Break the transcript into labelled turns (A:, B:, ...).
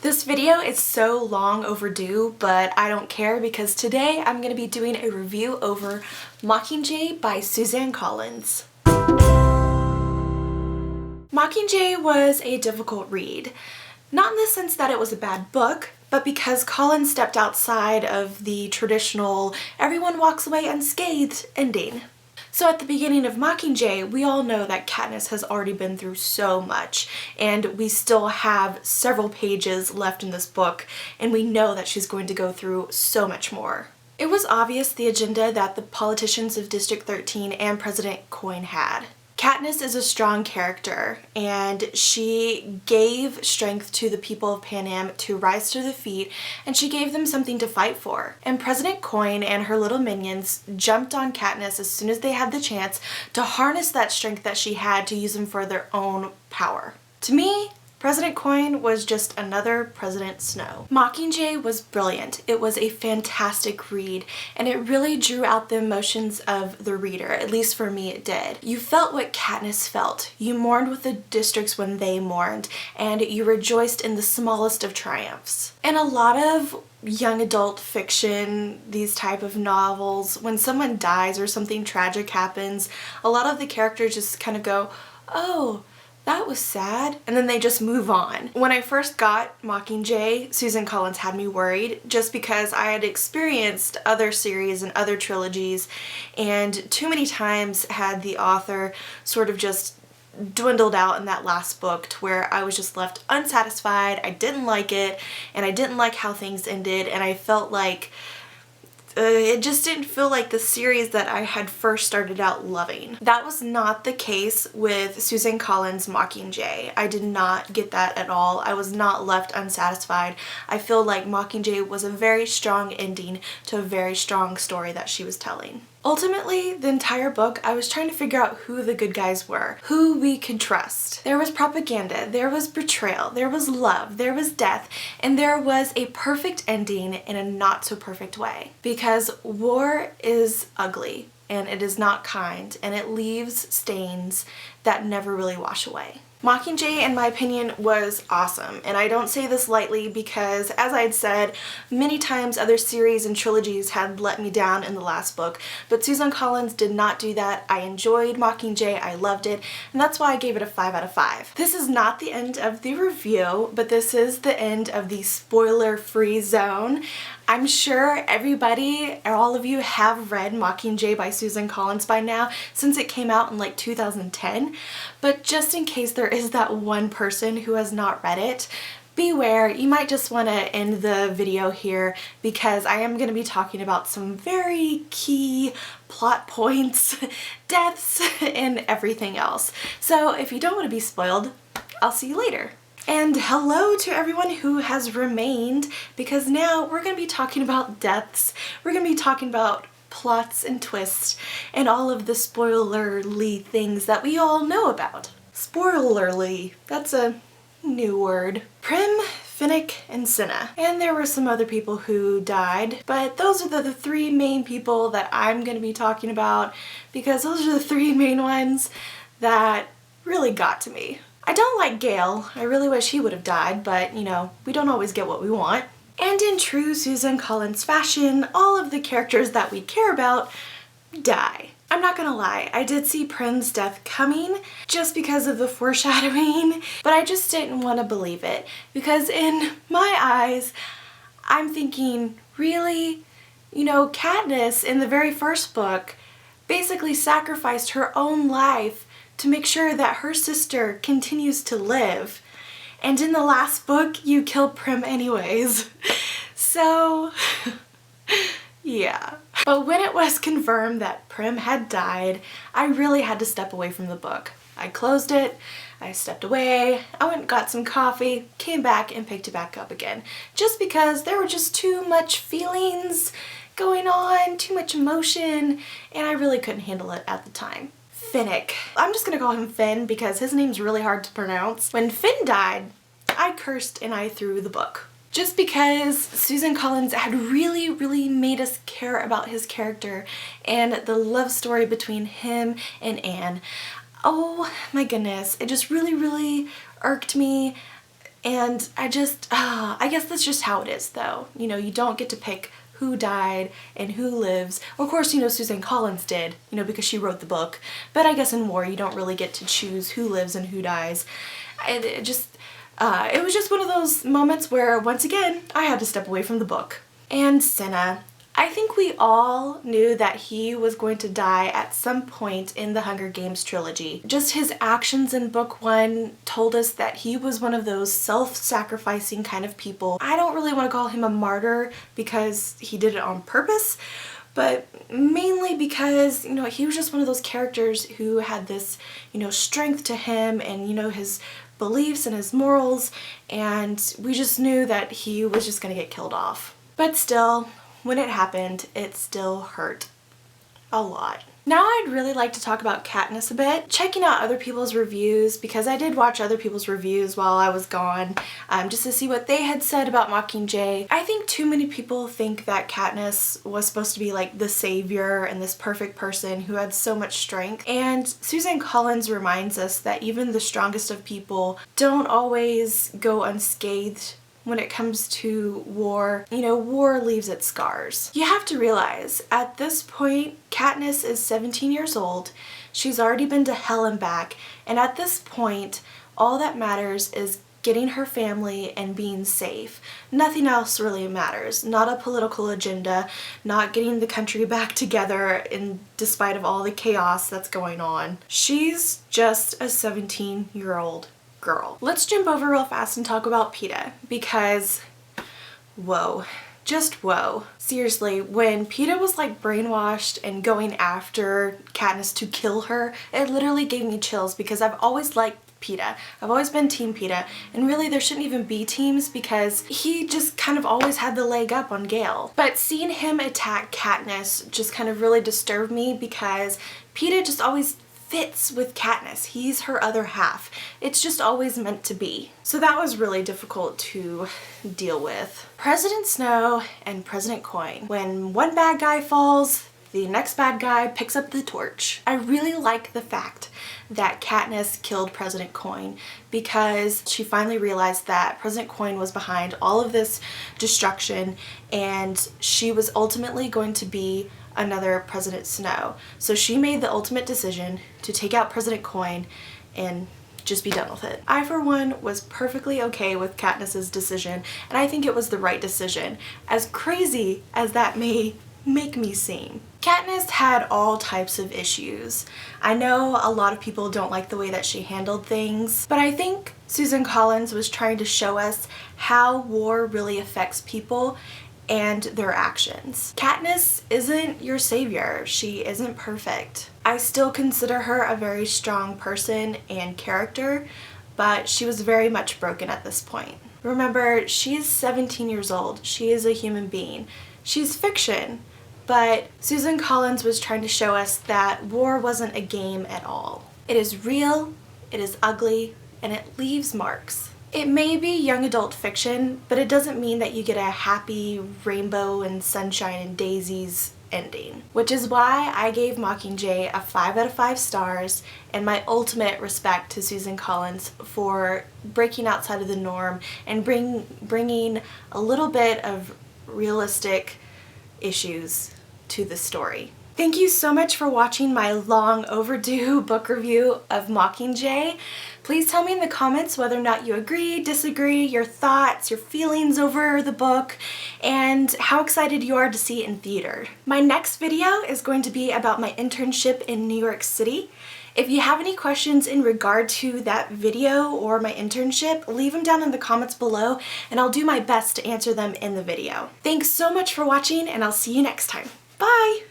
A: This video is so long overdue, but I don't care because today I'm going to be doing a review over Mockingjay by Suzanne Collins. Mockingjay was a difficult read. Not in the sense that it was a bad book, but because Collins stepped outside of the traditional everyone walks away unscathed ending. So at the beginning of Mockingjay, we all know that Katniss has already been through so much, and we still have several pages left in this book, and we know that she's going to go through so much more. It was obvious the agenda that the politicians of District 13 and President Coin had. Katniss is a strong character, and she gave strength to the people of Panem to rise to their feet, and she gave them something to fight for. And President Coin and her little minions jumped on Katniss as soon as they had the chance to harness that strength that she had to use them for their own power. To me, President Coin was just another President Snow. Mockingjay was brilliant. It was a fantastic read, and it really drew out the emotions of the reader, at least for me it did. You felt what Katniss felt. You mourned with the districts when they mourned, and you rejoiced in the smallest of triumphs. And a lot of young adult fiction, these type of novels, when someone dies or something tragic happens, a lot of the characters just kind of go, oh, that was sad, and then they just move on. When I first got Mockingjay, Suzanne Collins had me worried just because I had experienced other series and other trilogies, and too many times had the author sort of just dwindled out in that last book to where I was just left unsatisfied, I didn't like it, and I didn't like how things ended, and I felt like it just didn't feel like the series that I had first started out loving. That was not the case with Suzanne Collins' Mockingjay. I did not get that at all. I was not left unsatisfied. I feel like Mockingjay was a very strong ending to a very strong story that she was telling. Ultimately, the entire book, I was trying to figure out who the good guys were, who we could trust. There was propaganda, there was betrayal, there was love, there was death, and there was a perfect ending in a not so perfect way. Because war is ugly, and it is not kind, and it leaves stains that never really wash away. Mockingjay, in my opinion, was awesome, and I don't say this lightly because, as I had said, many times other series and trilogies had let me down in the last book, but Suzanne Collins did not do that. I enjoyed Mockingjay, I loved it, and that's why I gave it a 5 out of 5. This is not the end of the review, but this is the end of the spoiler-free zone. I'm sure everybody, or all of you, have read Mockingjay by Suzanne Collins by now, since it came out in like 2010, but just in case there is that one person who has not read it, beware, you might just want to end the video here because I am going to be talking about some very key plot points, deaths, and everything else. So if you don't want to be spoiled, I'll see you later. And hello to everyone who has remained, because now we're going to be talking about deaths, we're going to be talking about plots and twists, and all of the spoilerly things that we all know about. Spoilerly, that's a new word. Prim, Finnick, and Cinna. And there were some other people who died, but those are the three main people that I'm going to be talking about, because those are the three main ones that really got to me. I don't like Gale. I really wish he would have died, but you know, we don't always get what we want. And in true Suzanne Collins fashion, all of the characters that we care about die. I'm not gonna lie, I did see Prim's death coming just because of the foreshadowing, but I just didn't want to believe it because in my eyes, I'm thinking, really? You know, Katniss in the very first book basically sacrificed her own life to make sure that her sister continues to live. And in the last book, you kill Prim anyways. So, yeah. But when it was confirmed that Prim had died, I really had to step away from the book. I closed it, I stepped away, I went and got some coffee, came back and picked it back up again. Just because there were just too much feelings going on, too much emotion, and I really couldn't handle it at the time. Finnick. I'm just gonna call him Finn because his name's really hard to pronounce. When Finn died, I cursed and I threw the book. Just because Suzanne Collins had really made us care about his character and the love story between him and Anne. Oh my goodness, it just really irked me. And I guess that's just how it is though. You know, you don't get to pick who died and who lives. Of course, you know, Suzanne Collins did, you know, because she wrote the book. But I guess in war, you don't really get to choose who lives and who dies. It was just one of those moments where, once again, I had to step away from the book. And Cinna. I think we all knew that he was going to die at some point in the Hunger Games trilogy. Just his actions in book 1 told us that he was one of those self-sacrificing kind of people. I don't really want to call him a martyr because he did it on purpose, but mainly because, you know, he was just one of those characters who had this, you know, strength to him and, you know, his beliefs and his morals, and we just knew that he was just gonna get killed off. But still, when it happened, it still hurt a lot. Now I'd really like to talk about Katniss a bit. Checking out other people's reviews, because I did watch other people's reviews while I was gone, just to see what they had said about Mockingjay. I think too many people think that Katniss was supposed to be like the savior and this perfect person who had so much strength. And Suzanne Collins reminds us that even the strongest of people don't always go unscathed when it comes to war. You know, war leaves its scars. You have to realize, at this point, Katniss is 17 years old, she's already been to hell and back, and at this point, all that matters is getting her family and being safe. Nothing else really matters. Not a political agenda, not getting the country back together in despite of all the chaos that's going on. She's just a 17-year-old girl. Let's jump over real fast and talk about Peeta, because whoa, just whoa. Seriously, when Peeta was like brainwashed and going after Katniss to kill her, it literally gave me chills, because I've always liked Peeta. I've always been Team Peeta, and really there shouldn't even be teams because he just kind of always had the leg up on Gale. But seeing him attack Katniss just kind of really disturbed me, because Peeta just always fits with Katniss. He's her other half. It's just always meant to be. So that was really difficult to deal with. President Snow and President Coin. When one bad guy falls, the next bad guy picks up the torch. I really like the fact that Katniss killed President Coin, because she finally realized that President Coin was behind all of this destruction, and she was ultimately going to be another President Snow. So she made the ultimate decision to take out President Coin and just be done with it. I, for one, was perfectly okay with Katniss's decision, and I think it was the right decision, as crazy as that may make me seem. Katniss had all types of issues. I know a lot of people don't like the way that she handled things, but I think Suzanne Collins was trying to show us how war really affects people and their actions. Katniss isn't your savior. She isn't perfect. I still consider her a very strong person and character, but she was very much broken at this point. Remember, she's 17 years old. She is a human being. She's fiction, but Suzanne Collins was trying to show us that war wasn't a game at all. It is real, it is ugly, and it leaves marks. It may be young adult fiction, but it doesn't mean that you get a happy rainbow and sunshine and daisies ending. Which is why I gave Mockingjay a 5 out of 5 stars, and my ultimate respect to Suzanne Collins for breaking outside of the norm and bringing a little bit of realistic issues to the story. Thank you so much for watching my long overdue book review of Mockingjay. Please tell me in the comments whether or not you agree, disagree, your thoughts, your feelings over the book, and how excited you are to see it in theater. My next video is going to be about my internship in New York City. If you have any questions in regard to that video or my internship, leave them down in the comments below and I'll do my best to answer them in the video. Thanks so much for watching, and I'll see you next time. Bye!